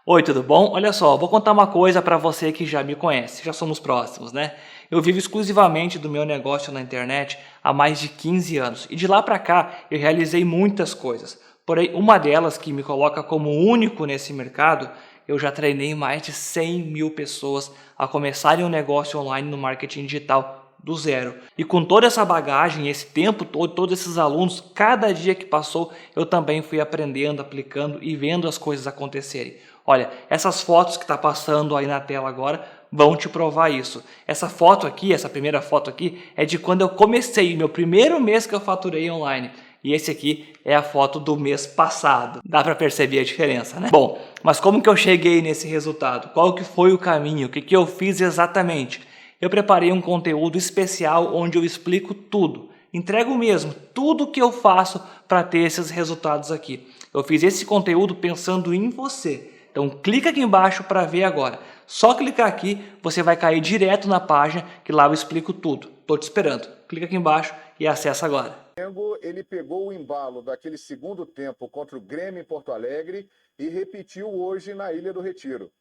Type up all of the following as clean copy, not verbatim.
Oi, tudo bom? Olha só, vou contar uma coisa para você que já me conhece, já somos próximos, né? Eu vivo exclusivamente do meu negócio na internet há mais de 15 anos e de lá para cá eu realizei muitas coisas. Porém, uma delas que me coloca como único nesse mercado, eu já treinei mais de 100 mil pessoas a começarem um negócio online no marketing digital do zero. E com toda essa bagagem, esse tempo todo, todos esses alunos, cada dia que passou, eu também fui aprendendo, aplicando e vendo as coisas acontecerem. Olha, essas fotos que está passando aí na tela agora vão te provar isso. Essa foto aqui, essa primeira foto aqui, é de quando eu comecei, meu primeiro mês que eu faturei online. E esse aqui é a foto do mês passado. Dá para perceber a diferença, né? Bom, mas como que eu cheguei nesse resultado? Qual que foi o caminho? O que eu fiz exatamente? Eu preparei um conteúdo especial onde eu explico tudo. Entrego mesmo tudo que eu faço para ter esses resultados aqui. Eu fiz esse conteúdo pensando em você. Então clica aqui embaixo para ver agora. Só clicar aqui, você vai cair direto na página que lá eu explico tudo. Estou te esperando. Clica aqui embaixo e acessa agora. Flamengo, ele pegou o embalo daquele segundo tempo contra o Grêmio em Porto Alegre e repetiu hoje na Ilha do Retiro.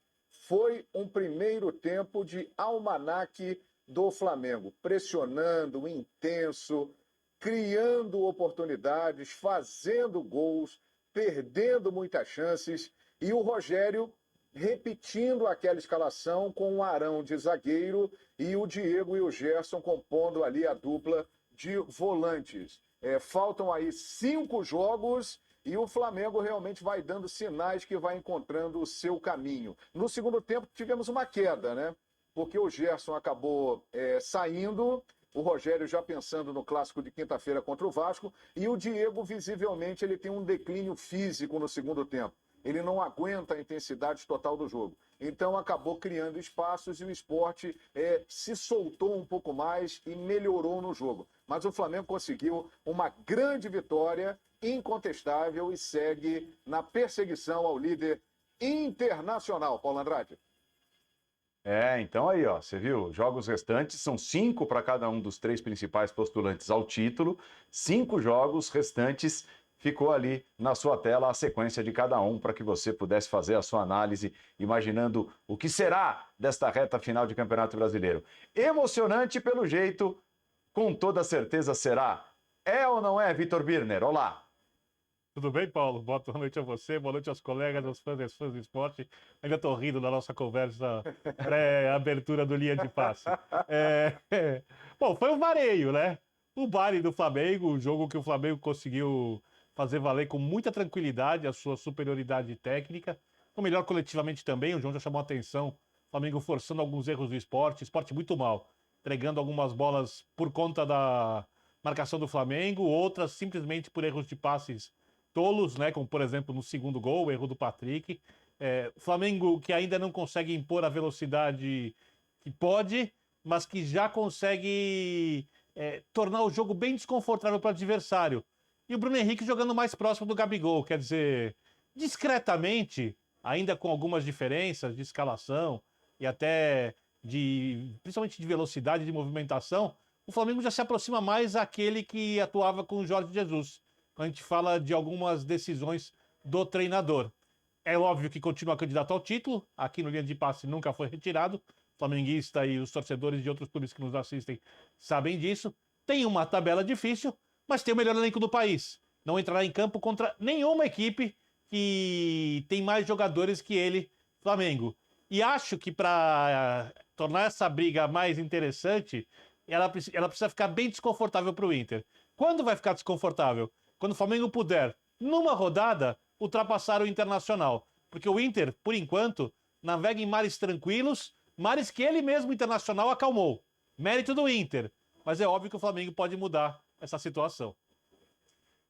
Foi um primeiro tempo de almanaque do Flamengo, pressionando, intenso, criando oportunidades, fazendo gols, perdendo muitas chances, e o Rogério repetindo aquela escalação com o Arão de zagueiro e o Diego e o Gerson compondo ali a dupla de volantes. Faltam aí 5 jogos e o Flamengo realmente vai dando sinais que vai encontrando o seu caminho. No segundo tempo tivemos uma queda, né? Porque o Gerson acabou saindo, o Rogério já pensando no clássico de quinta-feira contra o Vasco, e o Diego, visivelmente, ele tem um declínio físico no segundo tempo. Ele não aguenta a intensidade total do jogo. Então acabou criando espaços e o Sport se soltou um pouco mais e melhorou no jogo. Mas o Flamengo conseguiu uma grande vitória, incontestável, e segue na perseguição ao líder internacional. Paulo Andrade. Então aí, ó, você viu, jogos restantes são 5 para cada um dos 3 principais postulantes ao título, 5 jogos restantes, ficou ali na sua tela a sequência de cada um para que você pudesse fazer a sua análise, imaginando o que será desta reta final de Campeonato Brasileiro. Emocionante pelo jeito, com toda certeza será. É ou não é, Vitor Birner? Olá! Tudo bem, Paulo? Boa noite a você, boa noite aos colegas, aos fãs do esporte. Ainda estou rindo da nossa conversa pré-abertura do Linha de Passe. Bom, foi um vareio, né? O baile do Flamengo, o jogo que o Flamengo conseguiu fazer valer com muita tranquilidade a sua superioridade técnica. O melhor coletivamente também, o João já chamou a atenção. O Flamengo forçando alguns erros do esporte muito mal. Entregando algumas bolas por conta da marcação do Flamengo, outras simplesmente por erros de passes tolos, né? Como por exemplo no segundo gol, o erro do Patrick. Flamengo que ainda não consegue impor a velocidade que pode, mas que já consegue tornar o jogo bem desconfortável para o adversário. E o Bruno Henrique jogando mais próximo do Gabigol, quer dizer, discretamente, ainda com algumas diferenças de escalação e até principalmente de velocidade de movimentação, o Flamengo já se aproxima mais àquele que atuava com o Jorge Jesus, quando a gente fala de algumas decisões do treinador. É óbvio que continua candidato ao título, aqui no Linha de Passe nunca foi retirado, flamenguista e os torcedores de outros clubes que nos assistem sabem disso. Tem uma tabela difícil, mas tem o melhor elenco do país. Não entrará em campo contra nenhuma equipe que tem mais jogadores que ele, Flamengo. E acho que para tornar essa briga mais interessante, ela precisa ficar bem desconfortável para o Inter. Quando vai ficar desconfortável? Quando o Flamengo puder, numa rodada, ultrapassar o Internacional. Porque o Inter, por enquanto, navega em mares tranquilos, mares que ele mesmo, Internacional, acalmou. Mérito do Inter. Mas é óbvio que o Flamengo pode mudar essa situação.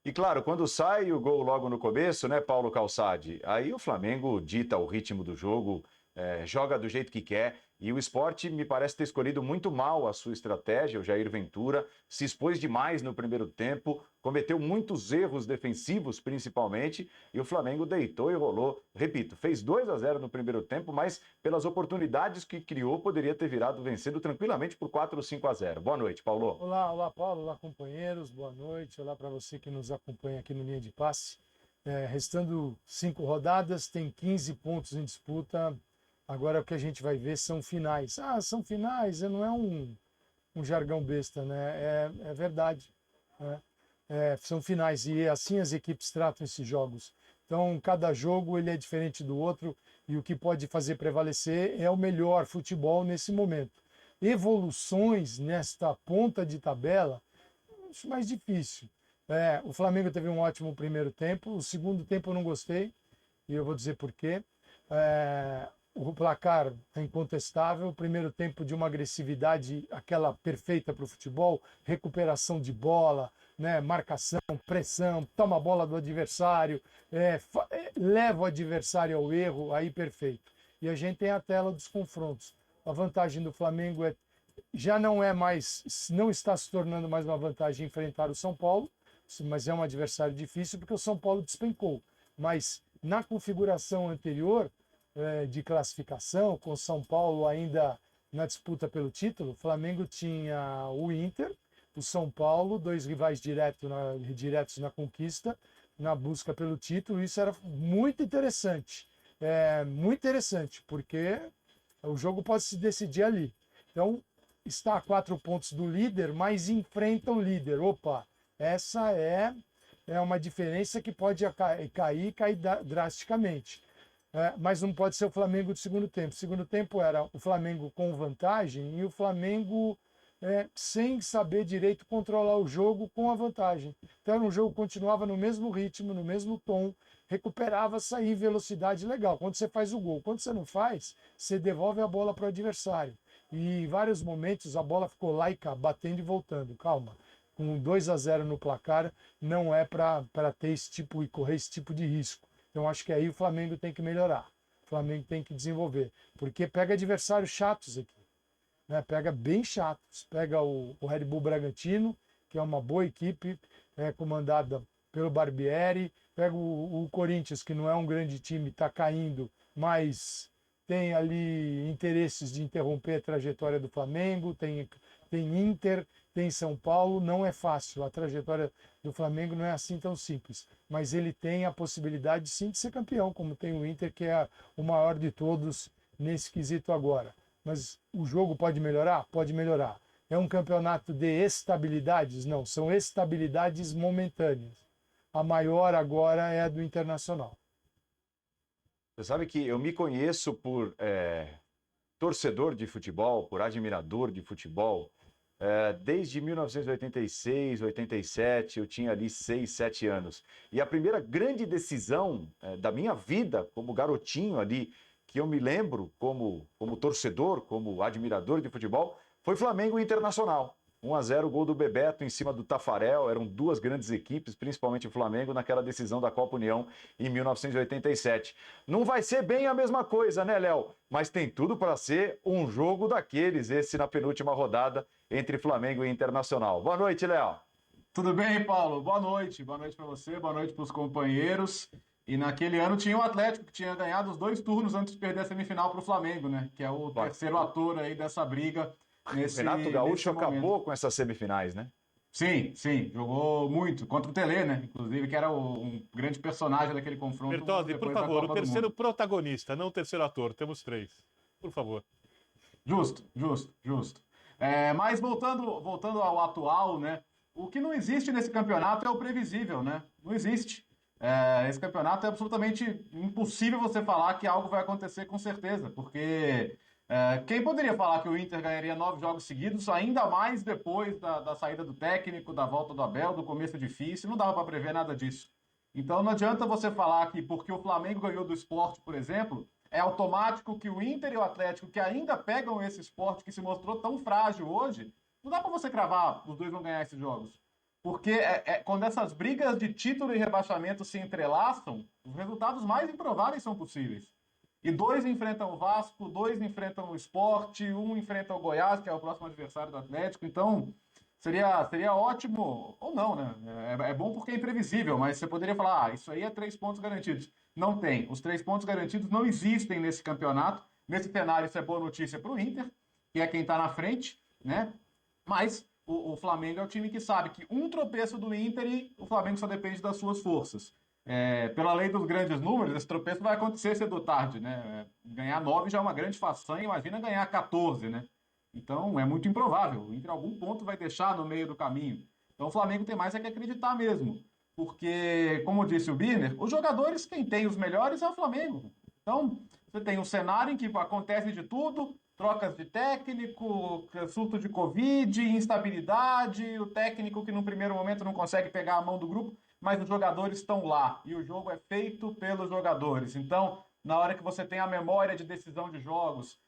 E claro, quando sai o gol logo no começo, né, Paulo Calçade? Aí o Flamengo dita o ritmo do jogo, joga do jeito que quer. E o Sport me parece ter escolhido muito mal a sua estratégia. O Jair Ventura se expôs demais no primeiro tempo, cometeu muitos erros defensivos, principalmente, e o Flamengo deitou e rolou. Repito, fez 2-0 no primeiro tempo, mas pelas oportunidades que criou, poderia ter virado vencendo tranquilamente por 4 ou 5-0. Boa noite, Paulo. Olá, olá Paulo, olá companheiros, boa noite, olá para você que nos acompanha aqui no Linha de Passe. Restando 5 rodadas, tem 15 pontos em disputa. Agora o que a gente vai ver são finais. São finais, não é um jargão besta, né? É verdade, né? São finais e assim as equipes tratam esses jogos. Então, cada jogo ele é diferente do outro e o que pode fazer prevalecer é o melhor futebol nesse momento. Evoluções nesta ponta de tabela, acho mais difícil. O Flamengo teve um ótimo primeiro tempo, o segundo tempo eu não gostei, e eu vou dizer por quê. O placar é incontestável, o primeiro tempo de uma agressividade, aquela perfeita para o futebol, recuperação de bola, né, marcação, pressão, toma a bola do adversário, leva o adversário ao erro, aí perfeito. E a gente tem a tela dos confrontos. A vantagem do Flamengo já não é mais, não está se tornando mais uma vantagem enfrentar o São Paulo, mas é um adversário difícil porque o São Paulo despencou. Mas na configuração anterior de classificação, com o São Paulo ainda na disputa pelo título, o Flamengo tinha o Inter, o São Paulo, dois rivais diretos na conquista, na busca pelo título. Isso era muito interessante, porque o jogo pode se decidir ali. Então, está a 4 pontos do líder, mas enfrenta o líder. Opa, essa é uma diferença que pode cair drasticamente. Mas não pode ser o Flamengo do segundo tempo. O segundo tempo era o Flamengo com vantagem e o Flamengo sem saber direito controlar o jogo com a vantagem. Então o jogo continuava no mesmo ritmo, no mesmo tom, recuperava, saía em velocidade legal. Quando você faz o gol, quando você não faz, você devolve a bola para o adversário. E em vários momentos a bola ficou laica, batendo e voltando. Calma, com 2-0 no placar, não é para ter esse tipo e correr esse tipo de risco. Então acho que aí o Flamengo tem que melhorar. O Flamengo tem que desenvolver. Porque pega adversários chatos aqui. Né? Pega bem chatos. Pega o Red Bull Bragantino, que é uma boa equipe, comandada pelo Barbieri. Pega o Corinthians, que não é um grande time, está caindo, mas tem ali interesses de interromper a trajetória do Flamengo. Tem Inter, tem São Paulo. Não é fácil. A trajetória do Flamengo não é assim tão simples. Mas ele tem a possibilidade, sim, de ser campeão, como tem o Inter, que é o maior de todos nesse quesito agora. Mas o jogo pode melhorar? Pode melhorar. É um campeonato de estabilidades? Não, são estabilidades momentâneas. A maior agora é a do Internacional. Você sabe que eu me conheço por torcedor de futebol, por admirador de futebol. Desde 1986, 87, eu tinha ali 6, 7 anos. E a primeira grande decisão da minha vida, como garotinho ali, que eu me lembro como torcedor, como admirador de futebol, foi Flamengo e Internacional. 1-0, gol do Bebeto em cima do Tafarel. Eram duas grandes equipes, principalmente o Flamengo, naquela decisão da Copa União em 1987. Não vai ser bem a mesma coisa, né, Léo? Mas tem tudo para ser um jogo daqueles, esse na penúltima rodada entre Flamengo e Internacional. Boa noite, Léo. Tudo bem, Paulo? Boa noite para você, boa noite para os companheiros. E naquele ano tinha o Atlético, que tinha ganhado os 2 turnos antes de perder a semifinal para o Flamengo, né? Que é o terceiro ator aí dessa briga. O Renato Gaúcho acabou com essas semifinais, né? Sim, jogou muito. Contra o Tele, né? Inclusive, que era um grande personagem daquele confronto. Bertozzi, por favor, o terceiro protagonista, não o terceiro ator. Temos 3. Por favor. Justo. Mas voltando ao atual, né? O que não existe nesse campeonato é o previsível, né? Não existe. Esse campeonato é absolutamente impossível você falar que algo vai acontecer com certeza, porque quem poderia falar que o Inter ganharia 9 jogos seguidos, ainda mais depois da saída do técnico, da volta do Abel, do começo difícil, não dava para prever nada disso. Então não adianta você falar que porque o Flamengo ganhou do Sport, por exemplo, é automático que o Inter e o Atlético, que ainda pegam esse Sport que se mostrou tão frágil hoje, não dá para você cravar, os dois vão ganhar esses jogos. Porque quando essas brigas de título e rebaixamento se entrelaçam, os resultados mais improváveis são possíveis. E 2 enfrentam o Vasco, 2 enfrentam o Sport, 1 enfrenta o Goiás, que é o próximo adversário do Atlético. Então, seria ótimo, ou não, né? É bom porque é imprevisível, mas você poderia falar, isso aí é 3 pontos garantidos. Não tem. Os 3 pontos garantidos não existem nesse campeonato. Nesse cenário, isso é boa notícia para o Inter, que é quem está na frente, né? Mas o Flamengo é o time que sabe que um tropeço do Inter e o Flamengo só depende das suas forças. pela lei dos grandes números, esse tropeço vai acontecer cedo ou tarde, né? Ganhar 9 já é uma grande façanha, imagina ganhar 14, né? Então é muito improvável. O Inter, em algum ponto, vai deixar no meio do caminho. Então o Flamengo tem mais é que acreditar mesmo. Porque, como disse o Birner, os jogadores, quem tem os melhores é o Flamengo. Então, você tem um cenário em que acontece de tudo, trocas de técnico, surto de Covid, instabilidade, o técnico que no primeiro momento não consegue pegar a mão do grupo, mas os jogadores estão lá e o jogo é feito pelos jogadores. Então, na hora que você tem a memória de decisão de jogos,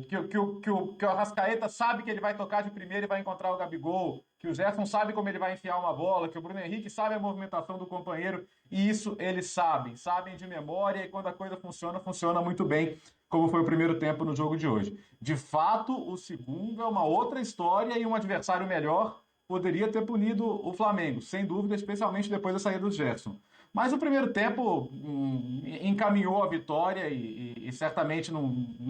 que o Arrascaeta sabe que ele vai tocar de primeira e vai encontrar o Gabigol, que o Gerson sabe como ele vai enfiar uma bola, que o Bruno Henrique sabe a movimentação do companheiro, e isso eles sabem de memória, e quando a coisa funciona, funciona muito bem, como foi o primeiro tempo no jogo de hoje. De fato, o segundo é uma outra história e um adversário melhor poderia ter punido o Flamengo, sem dúvida, especialmente depois da saída do Gerson. Mas o primeiro tempo encaminhou a vitória e certamente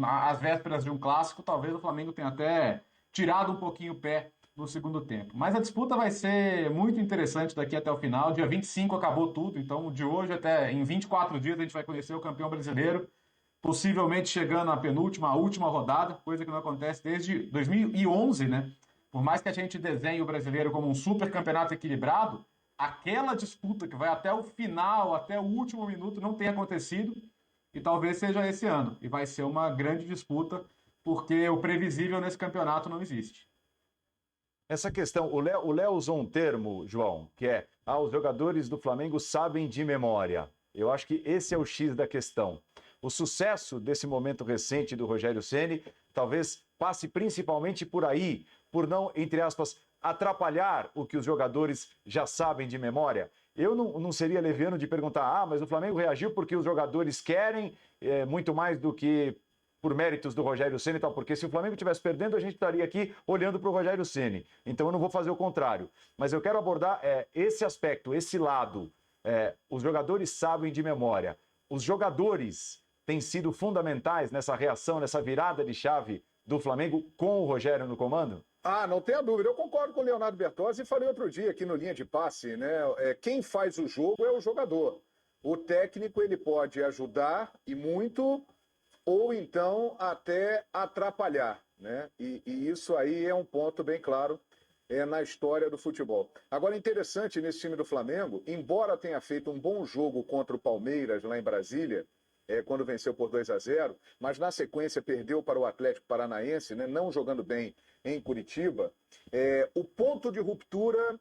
às vésperas de um clássico, talvez o Flamengo tenha até tirado um pouquinho o pé no segundo tempo. Mas a disputa vai ser muito interessante daqui até o final. Dia 25 acabou tudo, então de hoje até em 24 dias a gente vai conhecer o campeão brasileiro, possivelmente chegando à penúltima, à última rodada, coisa que não acontece desde 2011, né? Por mais que a gente desenhe o brasileiro como um super campeonato equilibrado, aquela disputa que vai até o final, até o último minuto, não tem acontecido e talvez seja esse ano. E vai ser uma grande disputa, porque o previsível nesse campeonato não existe. Essa questão, o Léo usou um termo, João, que é: os jogadores do Flamengo sabem de memória. Eu acho que esse é o X da questão. O sucesso desse momento recente do Rogério Ceni talvez passe principalmente por aí, por não, entre aspas, atrapalhar o que os jogadores já sabem de memória. Eu não seria leviano de perguntar: mas o Flamengo reagiu porque os jogadores querem, muito mais do que por méritos do Rogério Ceni e tal, porque se o Flamengo estivesse perdendo, a gente estaria aqui olhando para o Rogério Ceni. Então eu não vou fazer o contrário. Mas eu quero abordar esse aspecto, esse lado. Os jogadores sabem de memória. Os jogadores têm sido fundamentais nessa reação, nessa virada de chave do Flamengo com o Rogério no comando? Não tenha dúvida. Eu concordo com o Leonardo Bertozzi e falei outro dia aqui no Linha de Passe, né? Quem faz o jogo é o jogador. O técnico, ele pode ajudar e muito, ou então até atrapalhar, né? E isso aí é um ponto bem claro na história do futebol. Agora, interessante nesse time do Flamengo, embora tenha feito um bom jogo contra o Palmeiras lá em Brasília, quando venceu por 2-0, mas na sequência perdeu para o Atlético Paranaense, né, não jogando bem em Curitiba. O ponto de ruptura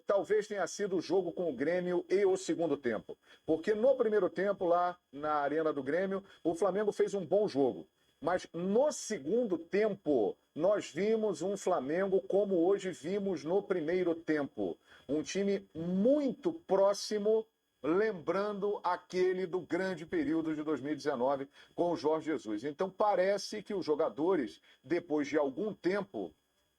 talvez tenha sido o jogo com o Grêmio e o segundo tempo. Porque no primeiro tempo, lá na Arena do Grêmio, o Flamengo fez um bom jogo. Mas no segundo tempo, nós vimos um Flamengo como hoje vimos no primeiro tempo. Um time muito próximo, lembrando aquele do grande período de 2019 com o Jorge Jesus. Então parece que os jogadores, depois de algum tempo,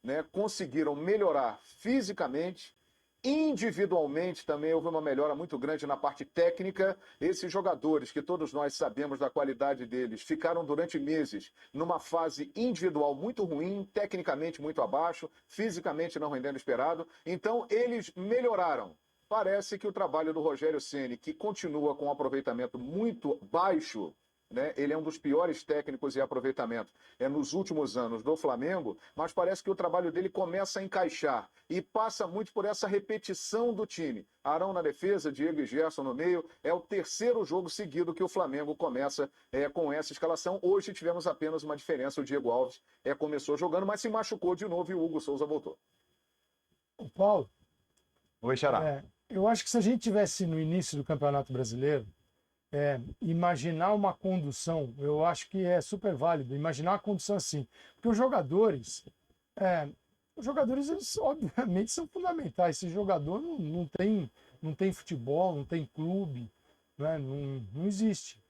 né, conseguiram melhorar fisicamente. Individualmente também houve uma melhora muito grande na parte técnica. Esses jogadores, que todos nós sabemos da qualidade deles, ficaram durante meses numa fase individual muito ruim, tecnicamente muito abaixo, fisicamente não rendendo esperado. Então eles melhoraram. Parece que o trabalho do Rogério Ceni, que continua com um aproveitamento muito baixo, né? Ele é um dos piores técnicos em aproveitamento nos últimos anos do Flamengo, mas parece que o trabalho dele começa a encaixar e passa muito por essa repetição do time. Arão na defesa, Diego e Gerson no meio. É o terceiro jogo seguido que o Flamengo começa com essa escalação. Hoje tivemos apenas uma diferença: o Diego Alves começou jogando, mas se machucou de novo e o Hugo Souza voltou. O Paulo, Oi, Xará. eu acho que se a gente tivesse no início do Campeonato Brasileiro, imaginar uma condução, eu acho que é super válido, imaginar uma condução assim. Porque os jogadores, eles obviamente são fundamentais. Esse jogador não tem futebol, não tem clube, né? Não existe.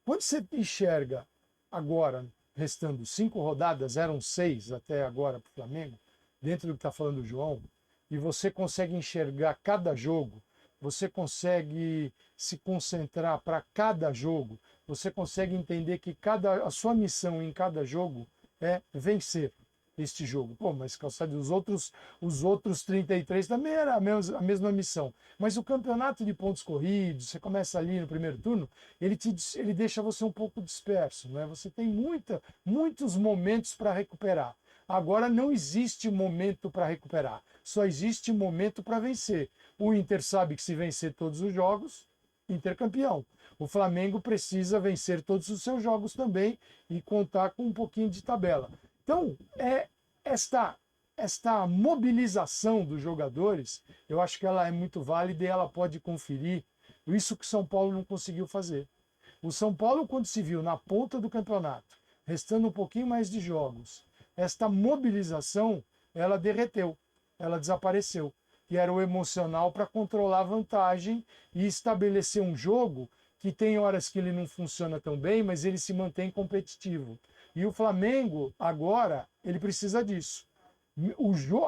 Quando você enxerga agora, restando 5 rodadas, eram 6 até agora para o Flamengo, dentro do que está falando o João, e você consegue enxergar cada jogo, você consegue se concentrar para cada jogo, você consegue entender que a sua missão em cada jogo é vencer. este jogo. Pô, mas Calçade, os outros 33 também era a mesma missão. Mas o campeonato de pontos corridos, você começa ali no primeiro turno, ele deixa você um pouco disperso, né? Você tem muitos momentos para recuperar. Agora não existe momento para recuperar, só existe momento para vencer. O Inter sabe que se vencer todos os jogos, Inter campeão. O Flamengo precisa vencer todos os seus jogos também e contar com um pouquinho de tabela. Então, esta mobilização dos jogadores, eu acho que ela é muito válida e ela pode conferir isso que o São Paulo não conseguiu fazer. O São Paulo, quando se viu na ponta do campeonato, restando um pouquinho mais de jogos, esta mobilização, ela derreteu, ela desapareceu, que era o emocional para controlar a vantagem e estabelecer um jogo que tem horas que ele não funciona tão bem, mas ele se mantém competitivo. E o Flamengo, agora, ele precisa disso.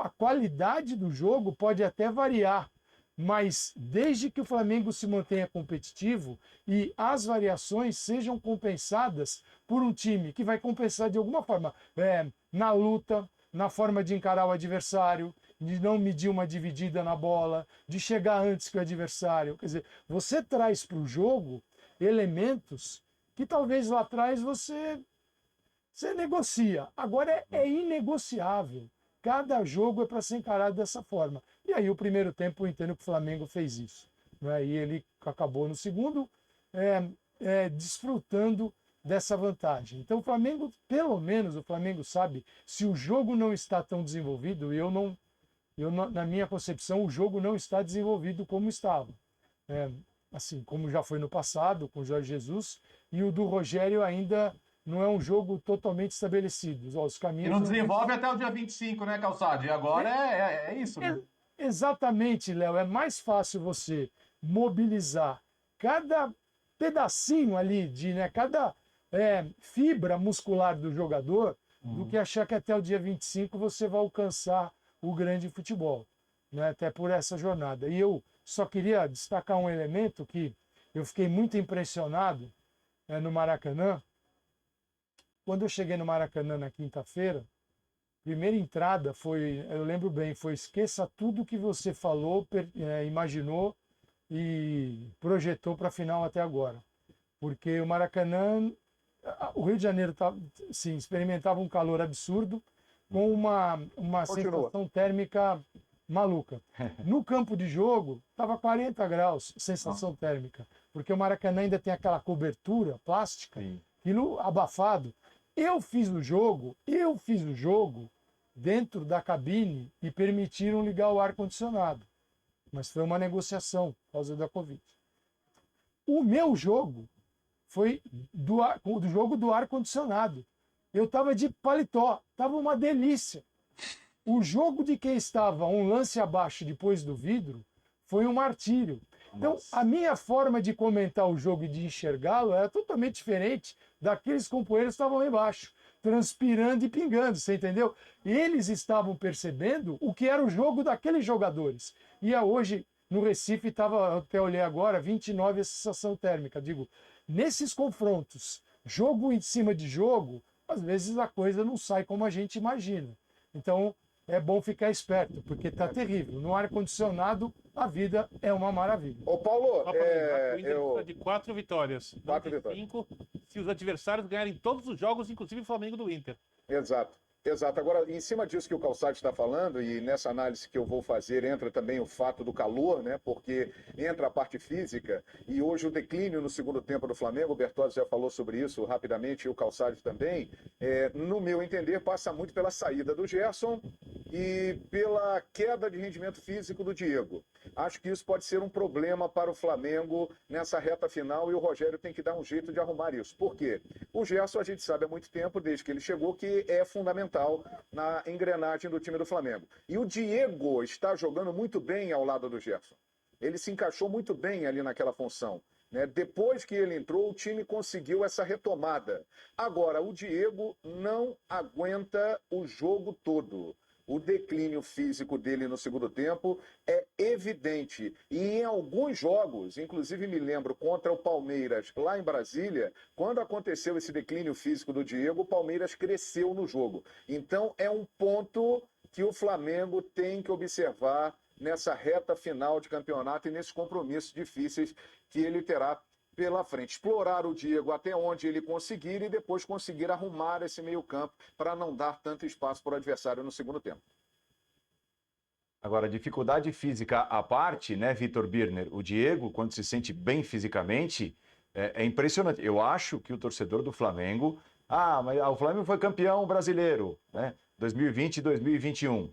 A qualidade do jogo pode até variar, mas desde que o Flamengo se mantenha competitivo e as variações sejam compensadas por um time que vai compensar de alguma forma, na luta, na forma de encarar o adversário, de não medir uma dividida na bola, de chegar antes que o adversário. Quer dizer, você traz para o jogo elementos que talvez lá atrás você negocia. Agora é inegociável. Cada jogo é para ser encarado dessa forma. E aí o primeiro tempo eu entendo que o Flamengo fez isso, né? E ele acabou no segundo desfrutando dessa vantagem. Então o Flamengo, pelo menos o Flamengo sabe, se o jogo não está tão desenvolvido, na minha concepção, o jogo não está desenvolvido como estava. Assim, como já foi no passado, com o Jorge Jesus, e o do Rogério ainda não é um jogo totalmente estabelecido. Os caminhos E não desenvolve até o dia 25, né, Calçade? E agora é isso, né? Exatamente, Léo. É mais fácil você mobilizar cada pedacinho ali, cada fibra muscular do jogador, do que achar que até o dia 25 você vai alcançar o grande futebol, né? Até por essa jornada. E eu só queria destacar um elemento que eu fiquei muito impressionado no Maracanã. Quando eu cheguei no Maracanã na quinta-feira, primeira entrada foi, eu lembro bem, foi esqueça tudo que você falou, imaginou e projetou para a final até agora. Porque o Maracanã, o Rio de Janeiro sim, experimentava um calor absurdo, com uma sensação térmica maluca. No campo de jogo, estava 40 graus, sensação térmica, porque o Maracanã ainda tem aquela cobertura plástica, aquilo abafado. Eu fiz o jogo dentro da cabine e permitiram ligar o ar-condicionado. Mas foi uma negociação por causa da Covid. O meu jogo foi do jogo do ar-condicionado. Eu estava de paletó, estava uma delícia. O jogo de quem estava um lance abaixo depois do vidro foi um martírio. Então, a minha forma de comentar o jogo e de enxergá-lo era totalmente diferente daqueles companheiros que estavam lá embaixo, transpirando e pingando, você entendeu? Eles estavam percebendo o que era o jogo daqueles jogadores. E hoje, no Recife, estava, até olhei agora, 29 a sensação térmica. Digo, nesses confrontos, jogo em cima de jogo, às vezes a coisa não sai como a gente imagina. Então, é bom ficar esperto, porque está terrível. No ar-condicionado, a vida é uma maravilha. Ô, Paulo, Só para lembrar que o Inter precisa de 4 vitórias, não 4 de vitórias. 5, se os adversários ganharem todos os jogos, inclusive o Flamengo do Inter. Exato. Exato. Agora, em cima disso que o Calçade está falando, e nessa análise que eu vou fazer, entra também o fato do calor, né? Porque entra a parte física, e hoje o declínio no segundo tempo do Flamengo, o Bertozzi já falou sobre isso rapidamente, e o Calçade também, no meu entender, passa muito pela saída do Gerson e pela queda de rendimento físico do Diego. Acho que isso pode ser um problema para o Flamengo nessa reta final, e o Rogério tem que dar um jeito de arrumar isso. Por quê? O Gerson, a gente sabe há muito tempo, desde que ele chegou, que é fundamental na engrenagem do time do Flamengo. E o Diego está jogando muito bem ao lado do Gerson. Ele se encaixou muito bem ali naquela função, né? Depois que ele entrou, o time conseguiu essa retomada. Agora, o Diego não aguenta o jogo todo. O declínio físico dele no segundo tempo é evidente. E em alguns jogos, inclusive me lembro contra o Palmeiras, lá em Brasília, quando aconteceu esse declínio físico do Diego, o Palmeiras cresceu no jogo. Então é um ponto que o Flamengo tem que observar nessa reta final de campeonato e nesses compromissos difíceis que ele terá pela frente. Explorar o Diego até onde ele conseguir e depois conseguir arrumar esse meio-campo para não dar tanto espaço para o adversário no segundo tempo. Agora, dificuldade física à parte, né, Vitor Birner? O Diego, quando se sente bem fisicamente, é impressionante. Eu acho que o torcedor do Flamengo... mas o Flamengo foi campeão brasileiro, né? 2020 e 2021.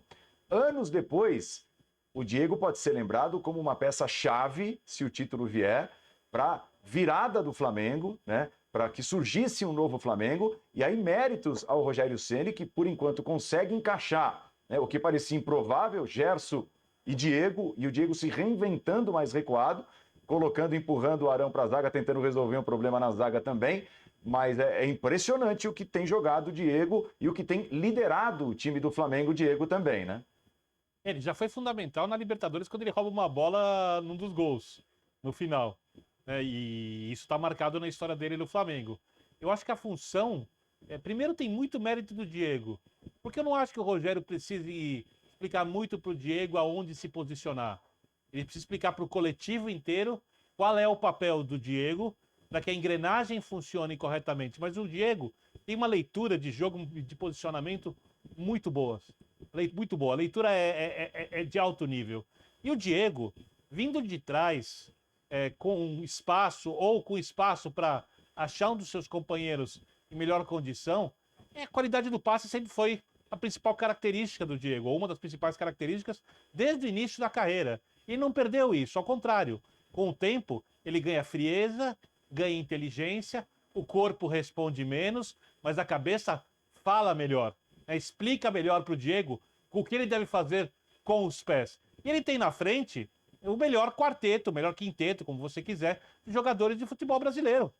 Anos depois, o Diego pode ser lembrado como uma peça-chave, se o título vier, para virada do Flamengo, né? Para que surgisse um novo Flamengo, e aí méritos ao Rogério Ceni, que por enquanto consegue encaixar, né, o que parecia improvável, Gerson e o Diego se reinventando mais recuado, colocando, empurrando o Arão para a zaga, tentando resolver um problema na zaga também, mas é impressionante o que tem jogado o Diego e o que tem liderado o time do Flamengo, o Diego também, né? Ele já foi fundamental na Libertadores quando ele rouba uma bola num dos gols, no final. E isso está marcado na história dele no Flamengo. Eu acho que a função... primeiro, tem muito mérito do Diego. Porque eu não acho que o Rogério precise explicar muito para o Diego aonde se posicionar. Ele precisa explicar para o coletivo inteiro qual é o papel do Diego para que a engrenagem funcione corretamente. Mas o Diego tem uma leitura de jogo, de posicionamento muito boa. Muito boa. A leitura é de alto nível. E o Diego, vindo de trás, com espaço para achar um dos seus companheiros em melhor condição, a qualidade do passe sempre foi a principal característica do Diego, ou uma das principais características desde o início da carreira. E não perdeu isso, ao contrário. Com o tempo, ele ganha frieza, ganha inteligência, o corpo responde menos, mas a cabeça fala melhor, explica melhor para o Diego o que ele deve fazer com os pés. E ele tem na frente o melhor quarteto, o melhor quinteto, como você quiser, de jogadores de futebol brasileiro.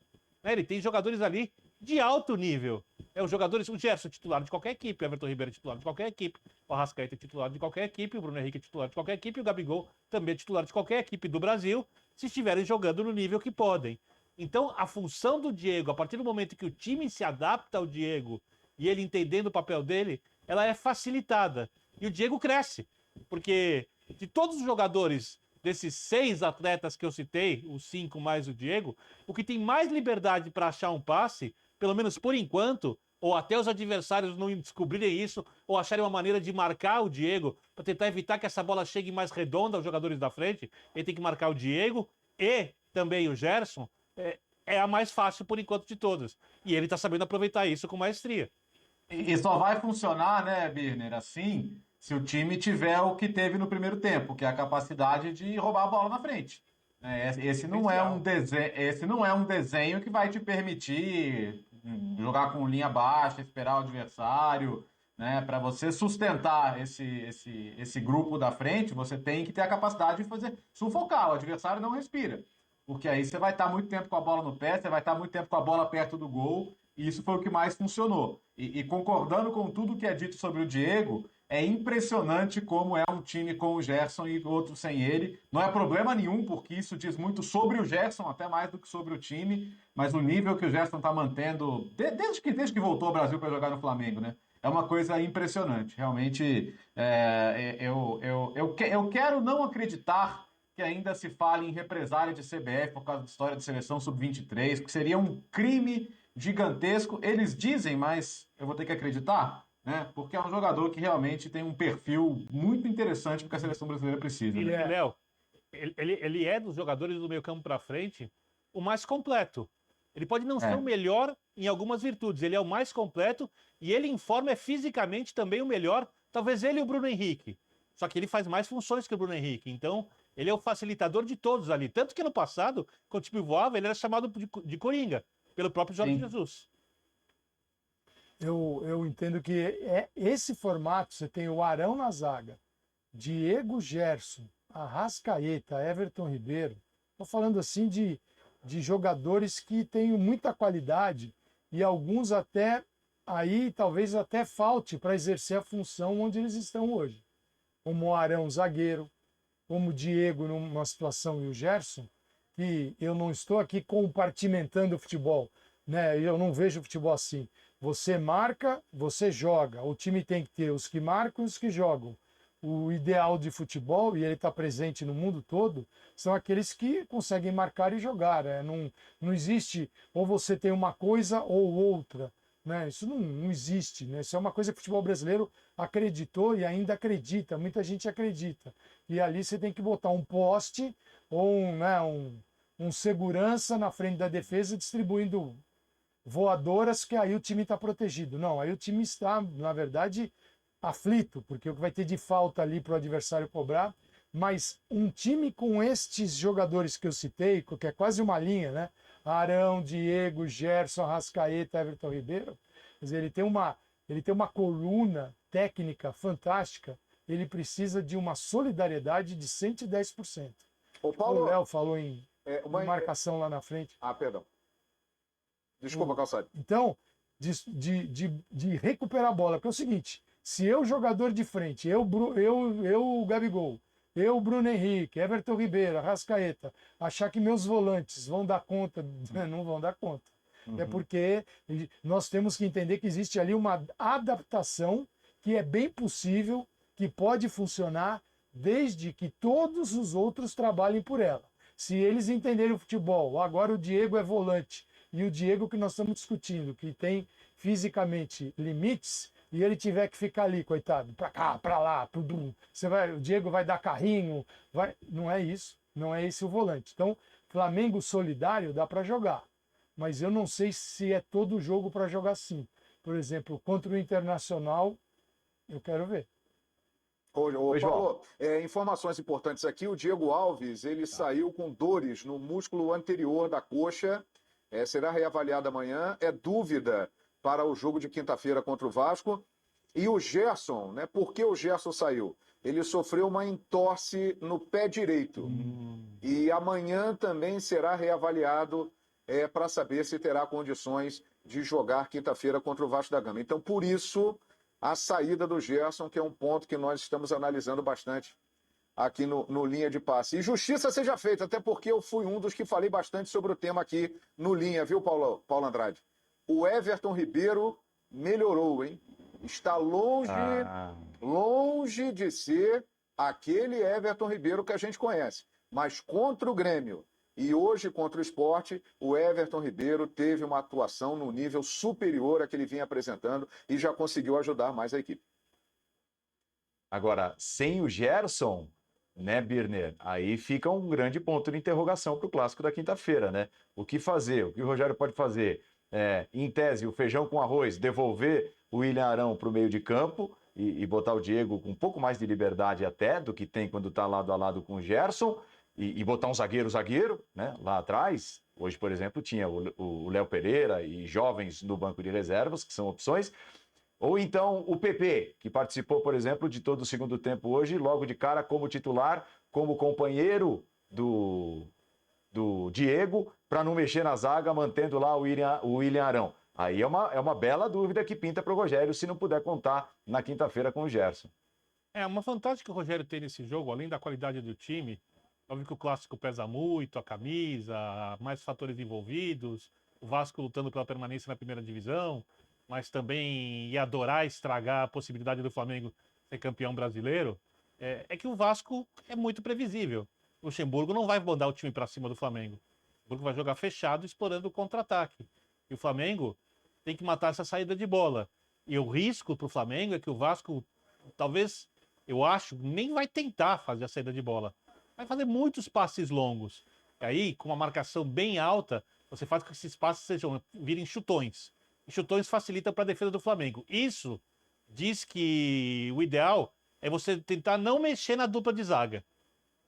Ele tem jogadores ali de alto nível. Os jogadores, o Gerson é titular de qualquer equipe, o Everton Ribeiro é titular de qualquer equipe, o Arrascaeta é titular de qualquer equipe, o Bruno Henrique é titular de qualquer equipe, e o Gabigol também é titular de qualquer equipe do Brasil, se estiverem jogando no nível que podem. Então, a função do Diego, a partir do momento que o time se adapta ao Diego e ele entendendo o papel dele, ela é facilitada. E o Diego cresce, porque de todos os jogadores desses 6 atletas que eu citei, os 5 mais o Diego, o que tem mais liberdade para achar um passe, pelo menos por enquanto, ou até os adversários não descobrirem isso, ou acharem uma maneira de marcar o Diego, para tentar evitar que essa bola chegue mais redonda aos jogadores da frente, ele tem que marcar o Diego e também o Gerson, é a mais fácil por enquanto de todas. E ele está sabendo aproveitar isso com maestria. E só vai funcionar, né, Birner, assim, se o time tiver o que teve no primeiro tempo, que é a capacidade de roubar a bola na frente. Esse não é um desenho que vai te permitir jogar com linha baixa, esperar o adversário, né? Para você sustentar esse grupo da frente, você tem que ter a capacidade de fazer sufocar. O adversário não respira. Porque aí você vai estar muito tempo com a bola no pé, você vai estar muito tempo com a bola perto do gol, e isso foi o que mais funcionou. E concordando com tudo que é dito sobre o Diego, é impressionante como é um time com o Gerson e outro sem ele. Não é problema nenhum, porque isso diz muito sobre o Gerson, até mais do que sobre o time, mas o nível que o Gerson está mantendo, desde que voltou ao Brasil para jogar no Flamengo, né? É uma coisa impressionante. Realmente, eu quero não acreditar que ainda se fale em represália de CBF por causa da história de seleção sub-23, que seria um crime gigantesco. Eles dizem, mas eu vou ter que acreditar, né? Porque é um jogador que realmente tem um perfil muito interessante porque a seleção brasileira precisa. E, Né? Léo, ele é dos jogadores do meio campo para frente o mais completo. Ele pode não ser o melhor em algumas virtudes, ele é o mais completo e ele em forma é fisicamente também o melhor, talvez ele e o Bruno Henrique. Só que ele faz mais funções que o Bruno Henrique, então ele é o facilitador de todos ali. Tanto que no passado, quando o time voava, ele era chamado de Coringa, pelo próprio Jorge Jesus. Eu entendo que esse formato, você tem o Arão na zaga, Diego, Gerson, Arrascaeta, Everton Ribeiro. Estou falando assim de jogadores que têm muita qualidade e alguns até aí talvez até falte para exercer a função onde eles estão hoje. Como o Arão, zagueiro, como o Diego numa situação e o Gerson, que eu não estou aqui compartimentando o futebol, né? Eu não vejo o futebol assim. Você marca, você joga. O time tem que ter os que marcam e os que jogam. O ideal de futebol, e ele está presente no mundo todo, são aqueles que conseguem marcar e jogar. Não existe ou você tem uma coisa ou outra. Né? Isso não existe. Né? Isso é uma coisa que o futebol brasileiro acreditou e ainda acredita. Muita gente acredita. E ali você tem que botar um poste ou um segurança na frente da defesa distribuindo voadoras, que aí o time está protegido. Não, aí o time está, na verdade, aflito, porque o que vai ter de falta ali para o adversário cobrar. Mas um time com estes jogadores que eu citei, que é quase uma linha, né? Arão, Diego, Gerson, Arrascaeta, Everton Ribeiro, quer dizer, ele tem uma coluna técnica fantástica, ele precisa de uma solidariedade de 110%. Ô, Paulo, O Léo falou em uma marcação lá na frente. perdão. Desculpa, Calçade. Então, de recuperar a bola, porque é o seguinte, se eu, jogador de frente, eu Gabigol, eu, Bruno Henrique, Everton Ribeiro, Arrascaeta, achar que meus volantes vão dar conta, não vão dar conta. É porque nós temos que entender que existe ali uma adaptação que é bem possível, que pode funcionar, desde que todos os outros trabalhem por ela. Se eles entenderem o futebol, agora o Diego é volante, e o Diego que nós estamos discutindo, que tem fisicamente limites, e ele tiver que ficar ali, coitado, para cá, para lá, tudo. O Diego vai dar carrinho, não é isso, não é esse o volante. Então, Flamengo solidário dá para jogar, mas eu não sei se é todo jogo para jogar assim. Por exemplo, contra o Internacional, eu quero ver. Ô, Paulo, informações importantes aqui. O Diego Alves, ele saiu com dores no músculo anterior da coxa. Será reavaliado amanhã. É dúvida para o jogo de quinta-feira contra o Vasco. E o Gerson, né? Por que o Gerson saiu? Ele sofreu uma entorse no pé direito. E amanhã também será reavaliado para saber se terá condições de jogar quinta-feira contra o Vasco da Gama. Então, por isso, a saída do Gerson, que é um ponto que nós estamos analisando bastante aqui no Linha de Passe. E justiça seja feita, até porque eu fui um dos que falei bastante sobre o tema aqui no Linha, viu, Paulo Andrade? O Everton Ribeiro melhorou, hein? Está longe de ser aquele Everton Ribeiro que a gente conhece. Mas contra o Grêmio e hoje contra o Sport, o Everton Ribeiro teve uma atuação no nível superior a que ele vinha apresentando e já conseguiu ajudar mais a equipe. Agora, sem o Gerson, né, Birner? Aí fica um grande ponto de interrogação para o clássico da quinta-feira, né? O que fazer? O que o Rogério pode fazer? Em tese, o feijão com arroz, devolver o William Arão para o meio de campo e botar o Diego com um pouco mais de liberdade até do que tem quando está lado a lado com o Gerson e botar um zagueiro, né, lá atrás. Hoje, por exemplo, tinha o Léo Pereira e jovens no banco de reservas, que são opções. Ou então o PP, que participou, por exemplo, de todo o segundo tempo hoje, logo de cara como titular, como companheiro do Diego, para não mexer na zaga, mantendo lá o William Arão. Aí é uma bela dúvida que pinta para o Rogério, se não puder contar na quinta-feira com o Gerson. Uma vantagem que o Rogério tem nesse jogo, além da qualidade do time, óbvio que o clássico pesa muito, a camisa, mais fatores envolvidos, o Vasco lutando pela permanência na primeira divisão, mas também ia adorar estragar a possibilidade do Flamengo ser campeão brasileiro, é que o Vasco é muito previsível. O Luxemburgo não vai mandar o time para cima do Flamengo. O Luxemburgo vai jogar fechado, explorando o contra-ataque. E o Flamengo tem que matar essa saída de bola. E o risco para o Flamengo é que o Vasco, talvez, eu acho, nem vai tentar fazer a saída de bola. Vai fazer muitos passes longos. E aí, com uma marcação bem alta, você faz com que esses passes virem chutões. E chutões facilitam para a defesa do Flamengo. Isso diz que o ideal é você tentar não mexer na dupla de zaga.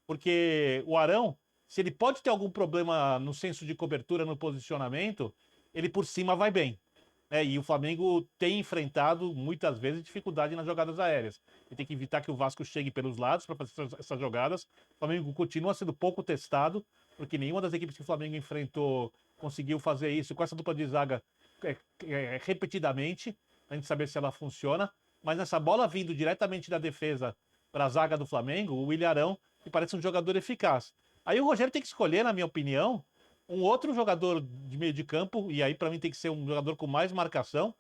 Porque o Arão, se ele pode ter algum problema no senso de cobertura, no posicionamento, ele por cima vai bem. E o Flamengo tem enfrentado, muitas vezes, dificuldade nas jogadas aéreas. Ele tem que evitar que o Vasco chegue pelos lados para fazer essas jogadas. O Flamengo continua sendo pouco testado, porque nenhuma das equipes que o Flamengo enfrentou conseguiu fazer isso com essa dupla de zaga repetidamente. a gente saber se ela funciona, mas nessa bola vindo diretamente da defesa para a zaga do Flamengo, o William Arão me parece um jogador eficaz. Aí o Rogério tem que escolher, na minha opinião, um outro jogador de meio de campo, e aí para mim tem que ser um jogador com mais marcação,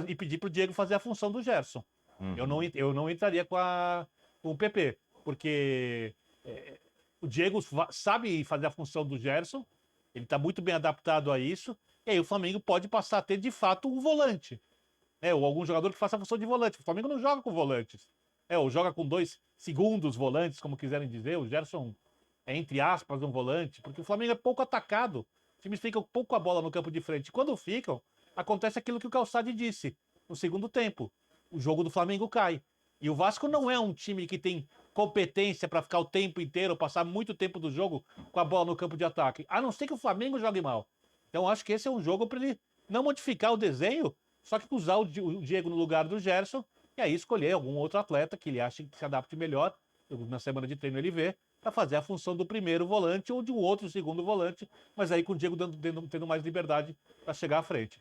e pedir para o Diego fazer a função do Gerson. Eu não entraria com o PP, porque o Diego sabe fazer a função do Gerson, ele está muito bem adaptado a isso, e aí o Flamengo pode passar a ter de fato um volante, ou algum jogador que faça a função de volante. O Flamengo não joga com volantes, ou joga com 2 segundos volantes, como quiserem dizer. O Gerson é, entre aspas, um volante, porque o Flamengo é pouco atacado. Os times ficam pouco a bola no campo de frente. Quando ficam, acontece aquilo que o Calçade disse no segundo tempo. O jogo do Flamengo cai. E o Vasco não é um time que tem competência para ficar o tempo inteiro, passar muito tempo do jogo com a bola no campo de ataque, a não ser que o Flamengo jogue mal. Então acho que esse é um jogo para ele não modificar o desenho, só que usar o Diego no lugar do Gerson, e aí escolher algum outro atleta que ele acha que se adapte melhor, na semana de treino ele vê, para fazer a função do primeiro volante ou de um outro segundo volante, mas aí com o Diego tendo mais liberdade para chegar à frente.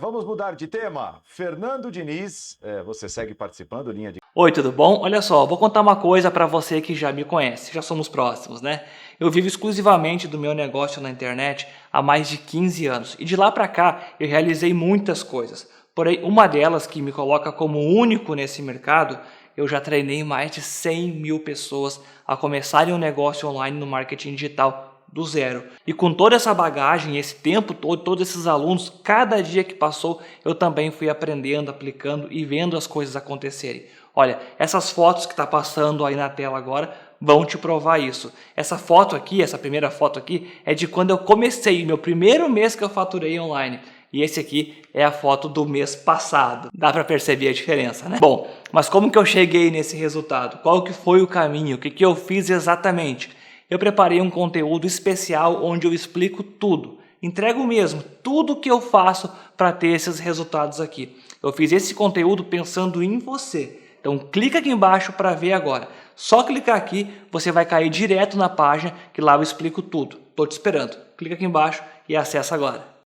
Vamos mudar de tema. Fernando Diniz, você segue participando, linha de... Oi, tudo bom? Olha só, vou contar uma coisa para você que já me conhece, já somos próximos, né? Eu vivo exclusivamente do meu negócio na internet há mais de 15 anos e de lá para cá eu realizei muitas coisas. Porém, uma delas que me coloca como único nesse mercado, eu já treinei mais de 100 mil pessoas a começarem um negócio online no marketing digital do zero. E com toda essa bagagem, esse tempo todo, todos esses alunos, cada dia que passou, eu também fui aprendendo, aplicando e vendo as coisas acontecerem. Olha, essas fotos que está passando aí na tela agora vão te provar isso. Essa foto aqui, essa primeira foto aqui, é de quando eu comecei, meu primeiro mês que eu faturei online. E esse aqui é a foto do mês passado. Dá para perceber a diferença, né? Bom, mas como que eu cheguei nesse resultado? Qual que foi o caminho? O que eu fiz exatamente? Eu preparei um conteúdo especial onde eu explico tudo. Entrego mesmo tudo que eu faço para ter esses resultados aqui. Eu fiz esse conteúdo pensando em você. Então clica aqui embaixo para ver agora. Só clicar aqui, você vai cair direto na página que lá eu explico tudo. Estou te esperando. Clica aqui embaixo e acessa agora.